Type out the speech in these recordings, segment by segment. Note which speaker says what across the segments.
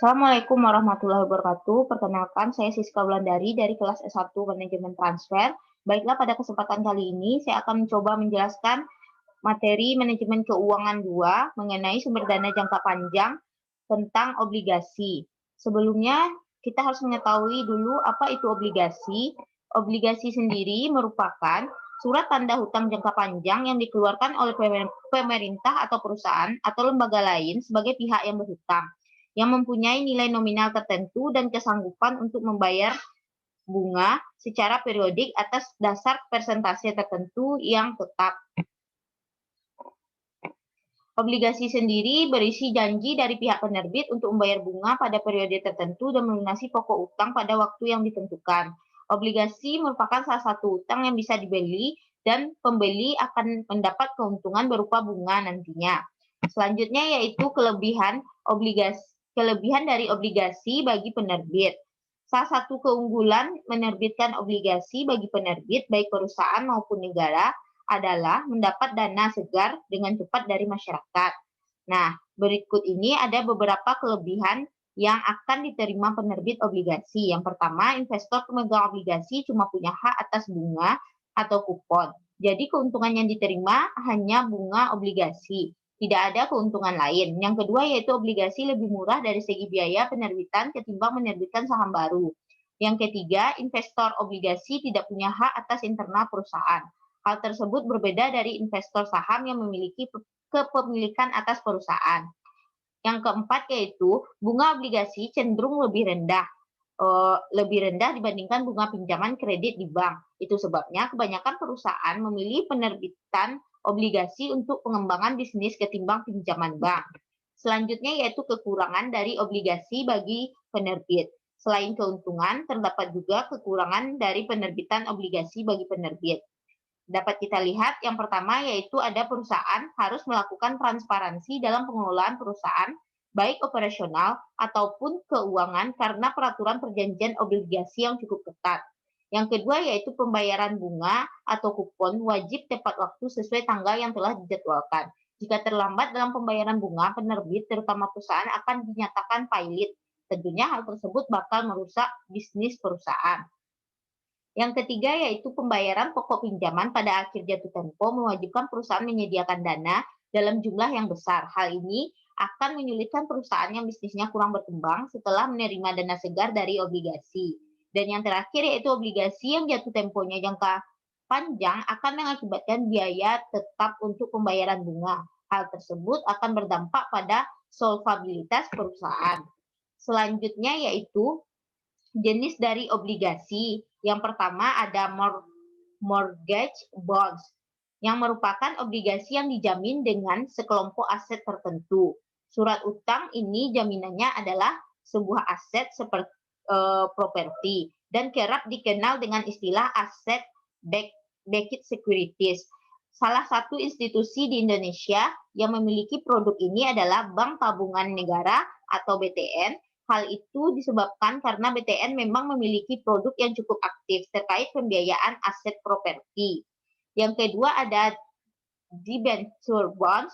Speaker 1: Assalamualaikum warahmatullahi wabarakatuh. Perkenalkan, saya Siska Wulandari dari kelas S1 Manajemen Transfer. Baiklah, pada kesempatan kali ini saya akan mencoba menjelaskan materi manajemen keuangan 2 mengenai sumber dana jangka panjang tentang obligasi. Sebelumnya, kita harus mengetahui dulu apa itu obligasi. Obligasi sendiri merupakan surat tanda hutang jangka panjang yang dikeluarkan oleh pemerintah atau perusahaan atau lembaga lain sebagai pihak yang berhutang, yang mempunyai nilai nominal tertentu dan kesanggupan untuk membayar bunga secara periodik atas dasar persentase tertentu yang tetap. Obligasi sendiri berisi janji dari pihak penerbit untuk membayar bunga pada periode tertentu dan melunasi pokok utang pada waktu yang ditentukan. Obligasi merupakan salah satu utang yang bisa dibeli dan pembeli akan mendapat keuntungan berupa bunga nantinya. Selanjutnya yaitu kelebihan dari obligasi bagi penerbit. Salah satu keunggulan menerbitkan obligasi bagi penerbit, baik perusahaan maupun negara, adalah mendapat dana segar dengan cepat dari masyarakat. Nah, berikut ini ada beberapa kelebihan yang akan diterima penerbit obligasi. Yang pertama, investor pemegang obligasi cuma punya hak atas bunga atau kupon. Jadi keuntungan yang diterima hanya bunga obligasi, tidak ada keuntungan lain. Yang kedua yaitu obligasi lebih murah dari segi biaya penerbitan ketimbang menerbitkan saham baru. Yang ketiga, investor obligasi tidak punya hak atas internal perusahaan. Hal tersebut berbeda dari investor saham yang memiliki kepemilikan atas perusahaan. Yang keempat yaitu bunga obligasi cenderung lebih rendah dibandingkan bunga pinjaman kredit di bank. Itu sebabnya kebanyakan perusahaan memilih penerbitan obligasi untuk pengembangan bisnis ketimbang pinjaman bank. Selanjutnya yaitu kekurangan dari obligasi bagi penerbit. Selain keuntungan, terdapat juga kekurangan dari penerbitan obligasi bagi penerbit. Dapat kita lihat yang pertama yaitu ada perusahaan harus melakukan transparansi dalam pengelolaan perusahaan, baik operasional ataupun keuangan karena peraturan perjanjian obligasi yang cukup ketat. Yang kedua yaitu pembayaran bunga atau kupon wajib tepat waktu sesuai tanggal yang telah dijadwalkan. Jika terlambat dalam pembayaran bunga, penerbit terutama perusahaan akan dinyatakan pailit. Tentunya hal tersebut bakal merusak bisnis perusahaan. Yang ketiga yaitu pembayaran pokok pinjaman pada akhir jatuh tempo mewajibkan perusahaan menyediakan dana dalam jumlah yang besar. Hal ini akan menyulitkan perusahaan yang bisnisnya kurang berkembang setelah menerima dana segar dari obligasi. Dan yang terakhir yaitu obligasi yang jatuh temponya jangka panjang akan mengakibatkan biaya tetap untuk pembayaran bunga. Hal tersebut akan berdampak pada solvabilitas perusahaan. Selanjutnya yaitu jenis dari obligasi. Yang pertama ada mortgage bonds, yang merupakan obligasi yang dijamin dengan sekelompok aset tertentu. Surat utang ini jaminannya adalah sebuah aset seperti properti dan kerap dikenal dengan istilah aset backed securities. Salah satu institusi di Indonesia yang memiliki produk ini adalah Bank Tabungan Negara atau BTN. Hal itu disebabkan karena BTN memang memiliki produk yang cukup aktif terkait pembiayaan aset properti. Yang kedua ada debenture bonds,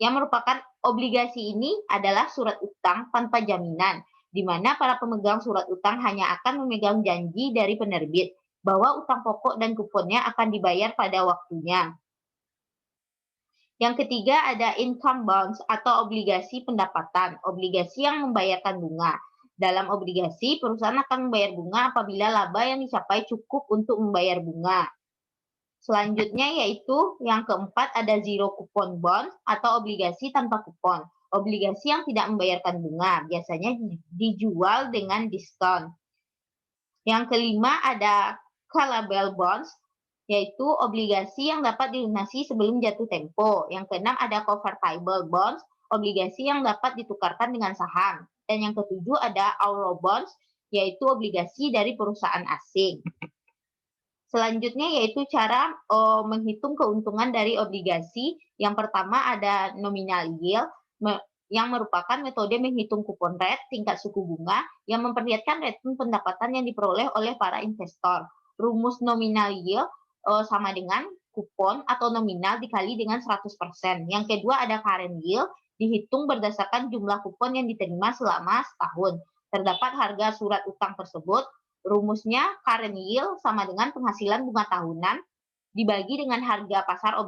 Speaker 1: yang merupakan obligasi ini adalah surat utang tanpa jaminan, di mana para pemegang surat utang hanya akan memegang janji dari penerbit bahwa utang pokok dan kuponnya akan dibayar pada waktunya. Yang ketiga ada income bonds atau obligasi pendapatan, obligasi yang membayarkan bunga. Dalam obligasi, perusahaan akan membayar bunga apabila laba yang dicapai cukup untuk membayar bunga. Selanjutnya yaitu yang keempat ada zero coupon bond atau obligasi tanpa kupon. Obligasi yang tidak membayarkan bunga, biasanya dijual dengan diskon. Yang kelima ada callable bonds, yaitu obligasi yang dapat dilunasi sebelum jatuh tempo. Yang keenam ada convertible bonds, obligasi yang dapat ditukarkan dengan saham. Dan yang ketujuh ada euro bonds, yaitu obligasi dari perusahaan asing. Selanjutnya yaitu cara menghitung keuntungan dari obligasi. Yang pertama ada nominal yield, yang merupakan metode menghitung kupon rate, tingkat suku bunga, yang memperlihatkan return pendapatan yang diperoleh oleh para investor. Rumus nominal yield sama dengan kupon atau nominal dikali dengan 100%. Yang kedua ada current yield, dihitung berdasarkan jumlah kupon yang diterima selama setahun. Terdapat harga surat utang tersebut. Rumusnya current yield sama dengan penghasilan bunga tahunan dibagi dengan harga pasar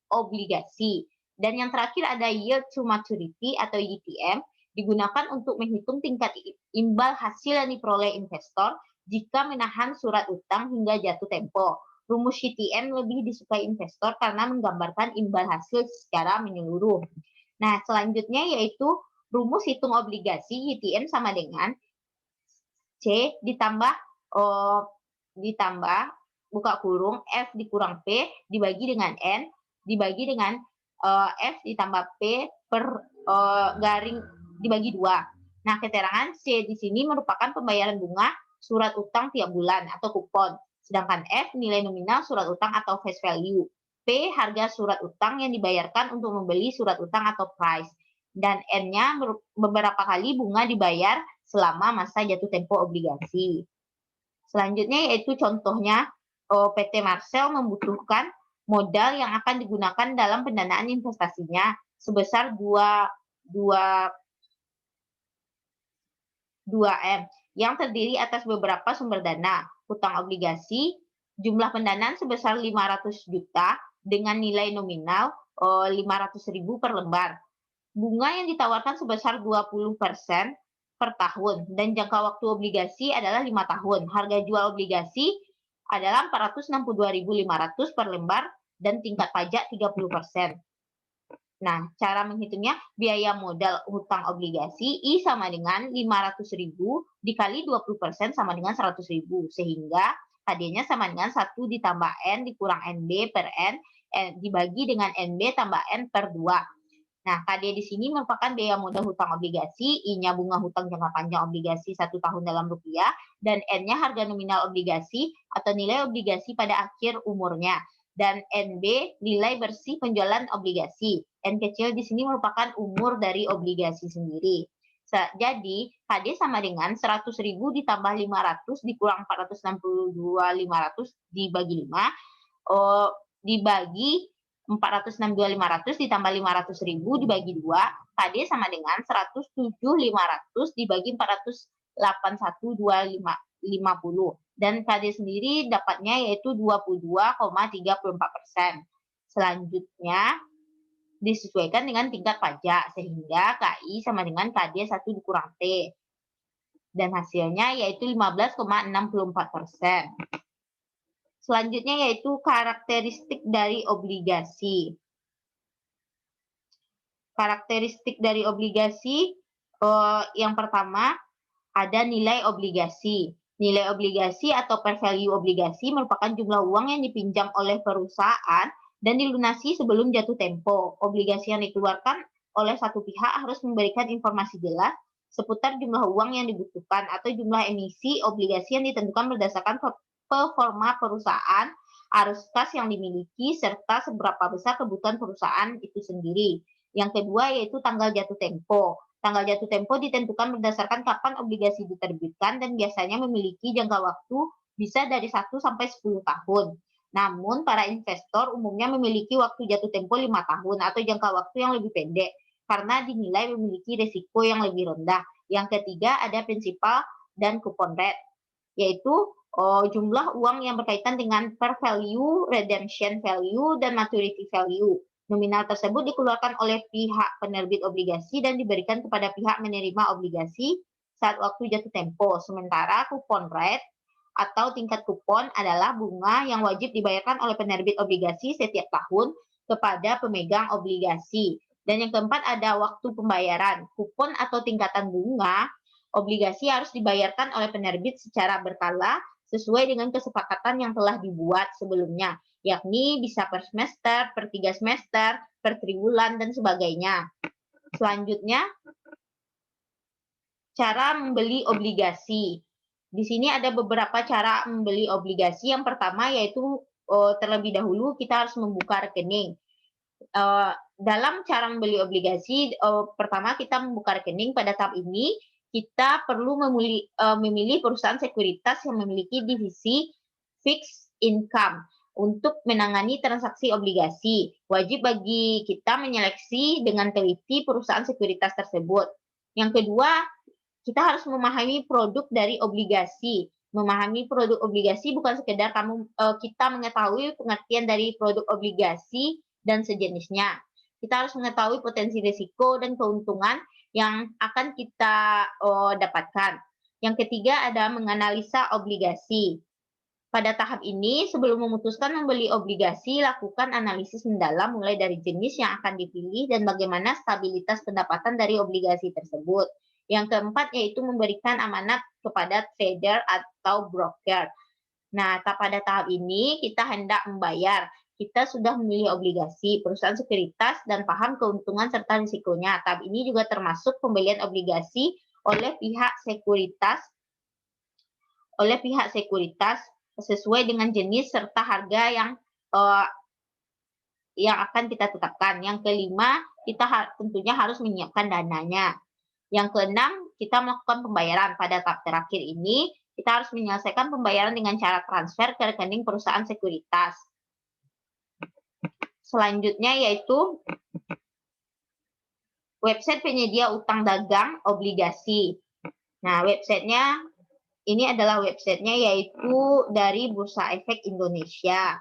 Speaker 1: obligasi. Dan yang terakhir ada yield to maturity atau YTM, digunakan untuk menghitung tingkat imbal hasil yang diperoleh investor jika menahan surat utang hingga jatuh tempo. Rumus YTM lebih disukai investor karena menggambarkan imbal hasil secara menyeluruh. Nah, selanjutnya yaitu rumus hitung obligasi YTM sama dengan C ditambah buka kurung F dikurang P dibagi dengan N dibagi dengan F ditambah P per garing dibagi 2. Nah, keterangan C di sini merupakan pembayaran bunga surat utang tiap bulan atau kupon. Sedangkan F nilai nominal surat utang atau face value. P harga surat utang yang dibayarkan untuk membeli surat utang atau price. Dan N-nya beberapa kali bunga dibayar selama masa jatuh tempo obligasi. Selanjutnya yaitu contohnya PT Marcel membutuhkan modal yang akan digunakan dalam pendanaan investasinya sebesar 2M yang terdiri atas beberapa sumber dana, hutang obligasi, jumlah pendanaan sebesar 500 juta dengan nilai nominal 500.000 per lembar. Bunga yang ditawarkan sebesar 20% per tahun dan jangka waktu obligasi adalah 5 tahun. Harga jual obligasi adalah 462.500 per lembar dan tingkat pajak 30%. Nah, cara menghitungnya biaya modal hutang obligasi I sama dengan 500.000 dikali 20% sama dengan 100.000 sehingga KD-nya sama dengan 1 ditambah N dikurang NB per N dibagi dengan NB tambah N per 2. Nah, KD di sini merupakan biaya modal hutang obligasi, I-nya bunga hutang jangka panjang obligasi 1 tahun dalam rupiah, dan N-nya harga nominal obligasi atau nilai obligasi pada akhir umurnya. Dan NB nilai bersih penjualan obligasi. N kecil di sini merupakan umur dari obligasi sendiri. Jadi, KD sama dengan 100.000 ditambah 500 dikurang 462.500 dibagi 5, dibagi 462.500 ditambah 500.000 dibagi 2, KD sama dengan 107.500 dibagi 481.250. Dan KD sendiri dapatnya yaitu 22,34%. Selanjutnya disesuaikan dengan tingkat pajak sehingga KI sama dengan KD 1 dikurang T. Dan hasilnya yaitu 15,64%. Selanjutnya yaitu karakteristik dari obligasi. Karakteristik dari obligasi yang pertama ada nilai obligasi. Nilai obligasi atau per value obligasi merupakan jumlah uang yang dipinjam oleh perusahaan dan dilunasi sebelum jatuh tempo. Obligasi yang dikeluarkan oleh satu pihak harus memberikan informasi jelas seputar jumlah uang yang dibutuhkan atau jumlah emisi obligasi yang ditentukan berdasarkan performa perusahaan, arus kas yang dimiliki, serta seberapa besar kebutuhan perusahaan itu sendiri. Yang kedua yaitu tanggal jatuh tempo. Tanggal jatuh tempo ditentukan berdasarkan kapan obligasi diterbitkan dan biasanya memiliki jangka waktu bisa dari 1 sampai 10 tahun. Namun, para investor umumnya memiliki waktu jatuh tempo 5 tahun atau jangka waktu yang lebih pendek karena dinilai memiliki risiko yang lebih rendah. Yang ketiga ada prinsipal dan coupon rate, yaitu jumlah uang yang berkaitan dengan per value, redemption value, dan maturity value. Nominal tersebut dikeluarkan oleh pihak penerbit obligasi dan diberikan kepada pihak menerima obligasi saat waktu jatuh tempo. Sementara coupon rate atau tingkat kupon adalah bunga yang wajib dibayarkan oleh penerbit obligasi setiap tahun kepada pemegang obligasi. Dan yang keempat ada waktu pembayaran. Kupon atau tingkatan bunga obligasi harus dibayarkan oleh penerbit secara berkala sesuai dengan kesepakatan yang telah dibuat sebelumnya, yakni bisa per semester, per 3 semester, per triwulan, dan sebagainya. Selanjutnya, cara membeli obligasi. Di sini ada beberapa cara membeli obligasi. Yang pertama yaitu terlebih dahulu kita harus membuka rekening. Dalam cara membeli obligasi, pertama kita membuka rekening. Pada tahap ini kita perlu memilih perusahaan sekuritas yang memiliki divisi fixed income. untuk menangani transaksi obligasi. Wajib bagi kita menyeleksi dengan teliti perusahaan sekuritas tersebut. Yang kedua, kita harus memahami produk dari obligasi. Memahami produk obligasi bukan sekedar kita mengetahui pengertian dari produk obligasi dan sejenisnya. Kita harus mengetahui potensi risiko dan keuntungan yang akan kita dapatkan. Yang ketiga ada menganalisa obligasi. Pada tahap ini, sebelum memutuskan membeli obligasi, lakukan analisis mendalam mulai dari jenis yang akan dipilih dan bagaimana stabilitas pendapatan dari obligasi tersebut. Yang keempat yaitu memberikan amanat kepada trader atau broker. Nah, pada tahap ini kita hendak membayar. Kita sudah memilih obligasi, perusahaan sekuritas, dan paham keuntungan serta risikonya. Tahap ini juga termasuk pembelian obligasi oleh pihak sekuritas sesuai dengan jenis serta harga yang akan kita tetapkan. Yang kelima, kita tentunya harus menyiapkan dananya. Yang keenam, kita melakukan pembayaran. Pada tahap terakhir ini, kita harus menyelesaikan pembayaran dengan cara transfer ke rekening perusahaan sekuritas. Selanjutnya yaitu website penyedia utang dagang obligasi. Nah, websitenya ini adalah websitenya yaitu dari Bursa Efek Indonesia.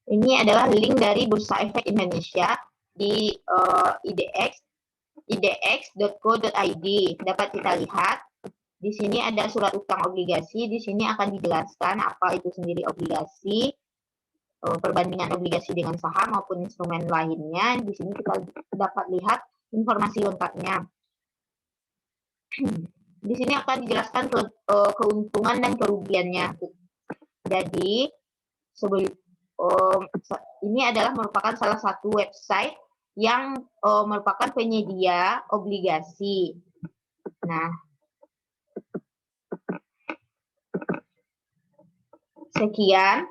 Speaker 1: Ini adalah link dari Bursa Efek Indonesia di idx.co.id. Dapat kita lihat, di sini ada surat utang obligasi, di sini akan dijelaskan apa itu sendiri obligasi, perbandingan obligasi dengan saham maupun instrumen lainnya. Di sini kita dapat lihat informasi lengkapnya. Di sini akan dijelaskan keuntungan dan kerugiannya. Jadi, ini adalah merupakan salah satu website yang merupakan penyedia obligasi. Nah, sekian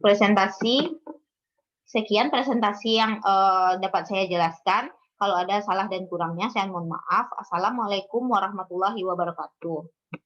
Speaker 1: presentasi yang dapat saya jelaskan. Kalau ada salah dan kurangnya, saya mohon maaf. Assalamualaikum warahmatullahi wabarakatuh.